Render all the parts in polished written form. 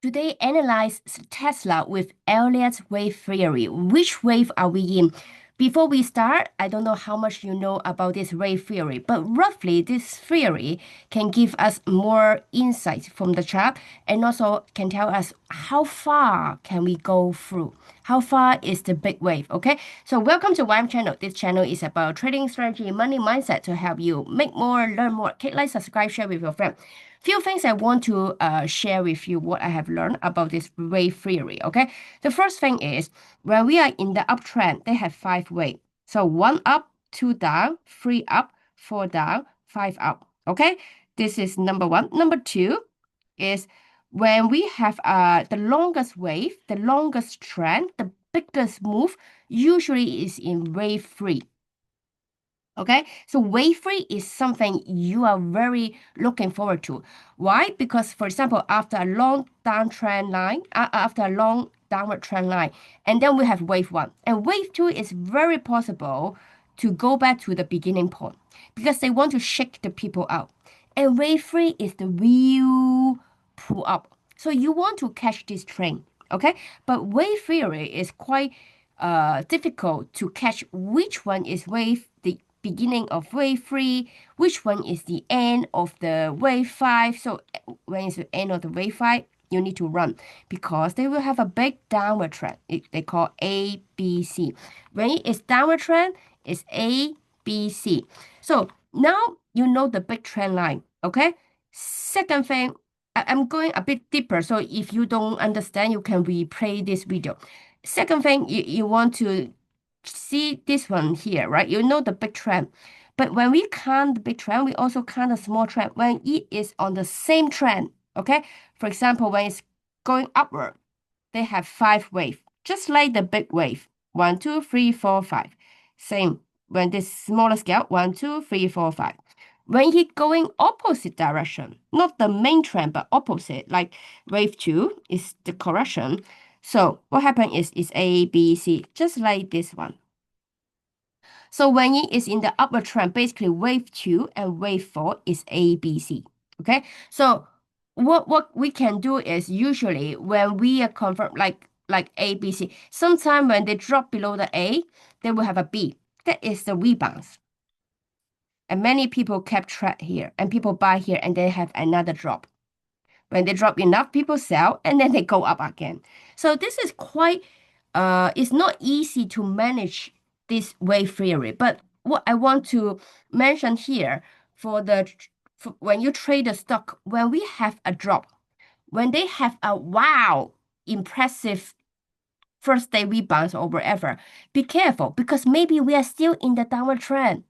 Today, analyze Tesla with Elliott's wave theory. Which wave are we in? Before we start, I don't know how much you know about this wave theory, but roughly this theory can give us more insight from the chart and also can tell us how far can we go through. How far is the big wave? Okay, so welcome to ymchannel. This channel is about trading strategy, money mindset to help you make more, learn more. Click like, subscribe, share with your friend. Few things I want to share with you what I have learned about this wave theory. Okay, the first thing is when we are in the uptrend, they have 5 waves. So 1 up, 2 down, 3 up, 4 down, 5 up. Okay, this is number one. Number two is when we have the longest wave, the longest trend, the biggest move usually is in wave three. Okay, so wave three is something you are very looking forward to. Why? Because, for example, after a long downtrend line, after a long downward trend line, and then we have wave one, and wave two is very possible to go back to the beginning point because they want to shake the people out. And wave three is the real pull up. So you want to catch this train, okay? But wave theory is quite difficult to catch which one is wave the beginning of wave three, which one is the end of the wave five. So when it's the end of the wave five, you need to run because they will have a big downward trend. They call A, B, C. When it is downward trend, it's A, B, C. So now you know the big trend line, okay? Second thing, I'm going a bit deeper. So if you don't understand, you can replay this video. Second thing, you want to see this one here, right? You know the big trend. But when we count the big trend, we also count the small trend when it is on the same trend, okay? For example, when it's going upward, they have 5 waves, just like the big wave. 1, 2, 3, 4, 5. Same when this smaller scale, 1, 2, 3, 4, 5. When it going opposite direction, not the main trend, but opposite, like wave 2 is the correction. So what happened is it's A, B, C, just like this one. So when it is in the upward trend, basically wave 2 and wave 4 is A, B, C. Okay, so what we can do is usually when we are confirmed like A, B, C, sometimes when they drop below the A, they will have a B. That is the rebounds. And many people kept track here and people buy here and they have another drop. When they drop enough, people sell and then they go up again. So this is quite, it's not easy to manage this wave theory. But what I want to mention here for when you trade a stock, when we have a drop, when they have a wow, impressive first day rebounds or whatever, be careful because maybe we are still in the downward trend.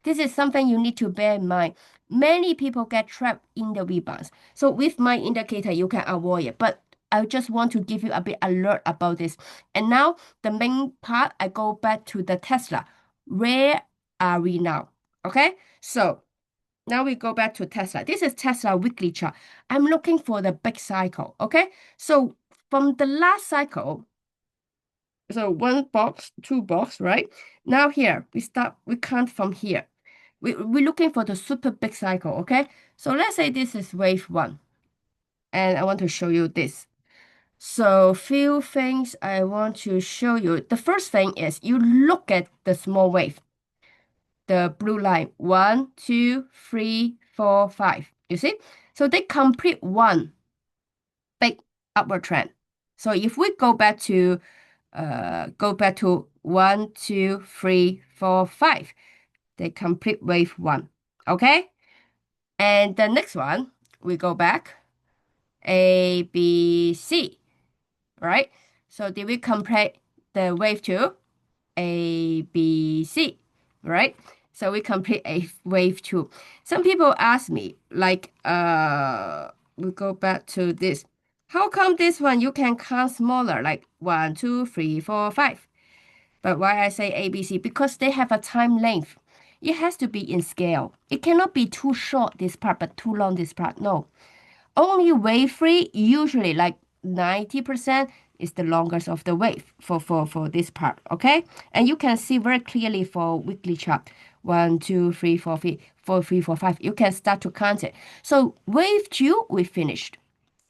This is something you need to bear in mind. Many people get trapped in the rebounds. So with my indicator, you can avoid it. But I just want to give you a bit alert about this. And now the main part, I go back to the Tesla. Where are we now? Okay, so now we go back to Tesla. This is Tesla weekly chart. I'm looking for the big cycle. Okay, so from the last cycle, so one box, two box, right? Now here we count from here. We're looking for the super big cycle, okay? So let's say this is wave one, and I want to show you this. So few things I want to show you. The first thing is you look at the small wave, the blue line, 1, 2, 3, 4, 5. You see? So they complete one big upward trend. So if we go back to 1, 2, 3, 4, 5. They complete wave one. Okay? And the next one, we go back. A, B, C. Right? So did we complete the wave two? A, B, C. Right? So we complete a wave two. Some people ask me, like, we go back to this. How come this one you can count smaller, like 1, 2, 3, 4, 5? But why I say ABC? Because they have a time length. It has to be in scale. It cannot be too short this part, but too long this part. No. Only wave three, usually like 90% is the longest of the wave for this part. Okay? And you can see very clearly for weekly chart. 1, 2, 3, 4, 5. You can start to count it. So wave two, we finished.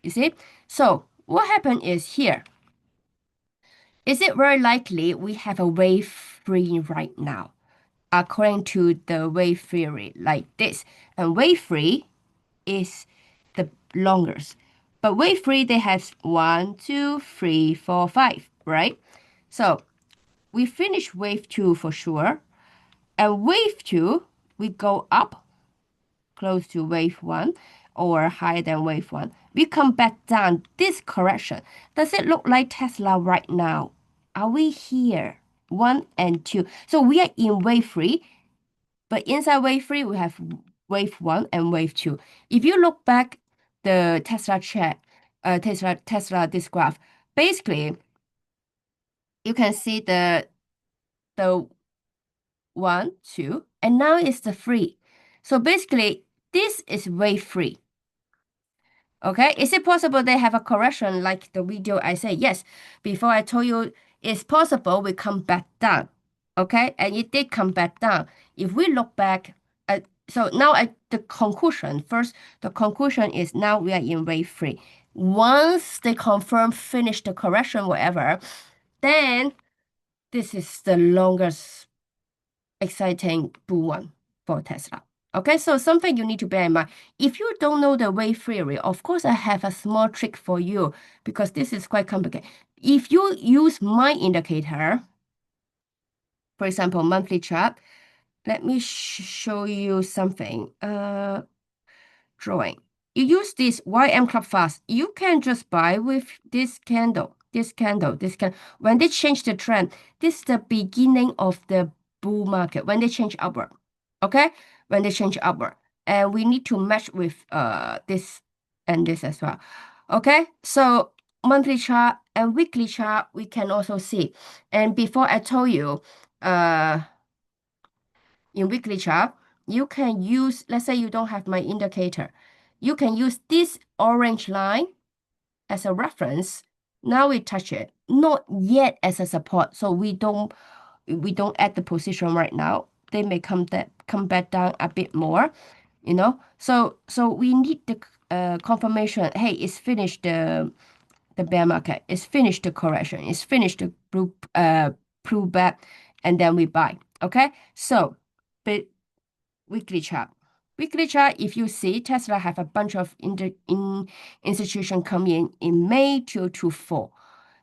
You see? So what happened is here. Is it very likely we have a wave free right now? According to the wave theory, like this. And wave free is the longest. But wave free, they have 1, 2, 3, 4, 5, right? So we finish wave 2 for sure. And wave 2, we go up close to wave 1 or higher than wave 1. We come back down this correction. Does it look like Tesla right now? Are we here? 1 and 2. So we are in wave 3, but inside wave 3, we have wave 1 and wave 2. If you look back the Tesla chart, Tesla this graph, basically you can see the 1, 2, and now it's the 3. So basically this is wave 3. Okay, is it possible they have a correction like the video I say? Yes, before I told you it's possible we come back down. Okay, and it did come back down. If we look back at, so now at the conclusion, first, the conclusion is now we are in wave 3. Once they confirm, finish the correction, whatever, then this is the longest exciting bull one for Tesla. Okay, so something you need to bear in mind. If you don't know the wave theory, of course, I have a small trick for you because this is quite complicated. If you use my indicator, for example, monthly chart, let me show you something. Drawing. You use this YM Club Fast. You can just buy with this candle, this candle, this candle. When they change the trend, this is the beginning of the bull market. When they change upward, okay? When they change upward, and we need to match with this and this as well. Okay, so monthly chart and weekly chart we can also see. And before I told you, in weekly chart, you can use, let's say you don't have my indicator, you can use this orange line as a reference. Now we touch it, not yet as a support, so we don't add the position right now. They may come back down a bit more, you know. So we need the confirmation. Hey, it's finished the bear market. It's finished the correction. It's finished the pullback, and then we buy. Okay, so but weekly chart. Weekly chart, if you see, Tesla have a bunch of institution come in May 224.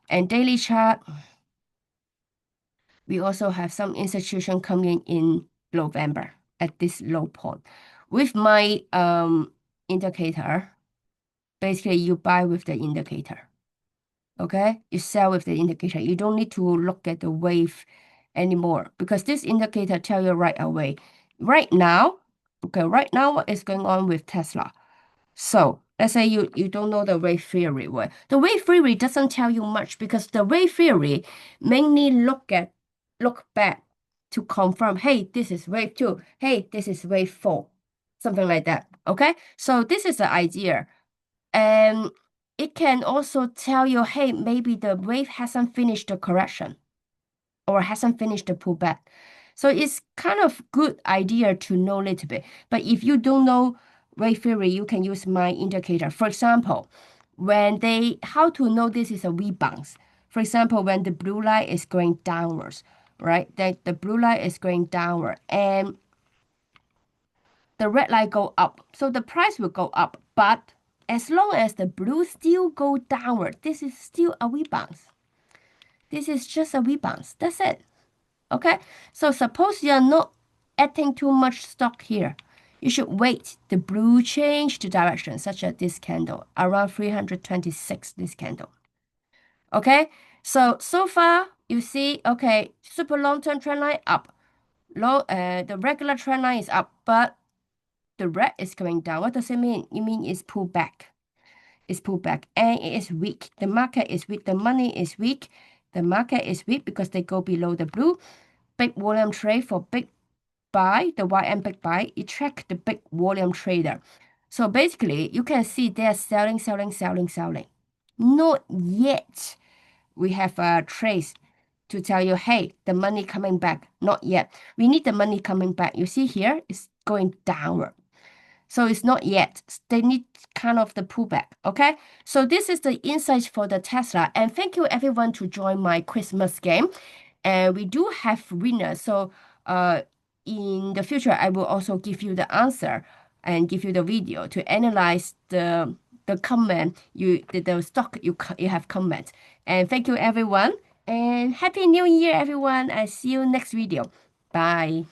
And daily chart, we also have some institution coming in November at this low point. With my indicator, basically you buy with the indicator. Okay, you sell with the indicator. You don't need to look at the wave anymore because this indicator tell you right away. Right now, okay, right now what is going on with Tesla? So let's say you don't know the wave theory. Well, the wave theory doesn't tell you much because the wave theory mainly look back to confirm, hey, this is wave 2, hey, this is wave 4, something like that. Okay, so this is the idea. And it can also tell you, hey, maybe the wave hasn't finished the correction or hasn't finished the pullback. So it's kind of good idea to know a little bit. But if you don't know wave theory, you can use my indicator. For example, how to know this is a rebound. For example, when the blue line is going downwards, right? The blue line is going downward and the red line go up. So the price will go up. But as long as the blue still go downward, this is still a rebound. This is just a rebound. That's it. Okay? So suppose you're not adding too much stock here. You should wait the blue change the direction, such as this candle, around 326, this candle. Okay? So far, you see, okay, super long-term trend line up. The regular trend line is up, but the red is going down. What does it mean? It means it's pulled back. It's pulled back and it is weak. The market is weak. The money is weak. The market is weak because they go below the blue. Big volume trade for big buy, the YM big buy, it track the big volume trader. So basically, you can see they're selling. Not yet. We have a trace to tell you, hey, the money coming back. Not yet. We need the money coming back. You see here, it's going downward. So it's not yet. They need kind of the pullback. Okay. So this is the insight for the Tesla. And thank you everyone to join my Christmas game. And we do have winners. So in the future, I will also give you the answer and give you the video to analyze the comment the stock you have comment. And thank you everyone. And Happy New Year, everyone. I see you next video. Bye.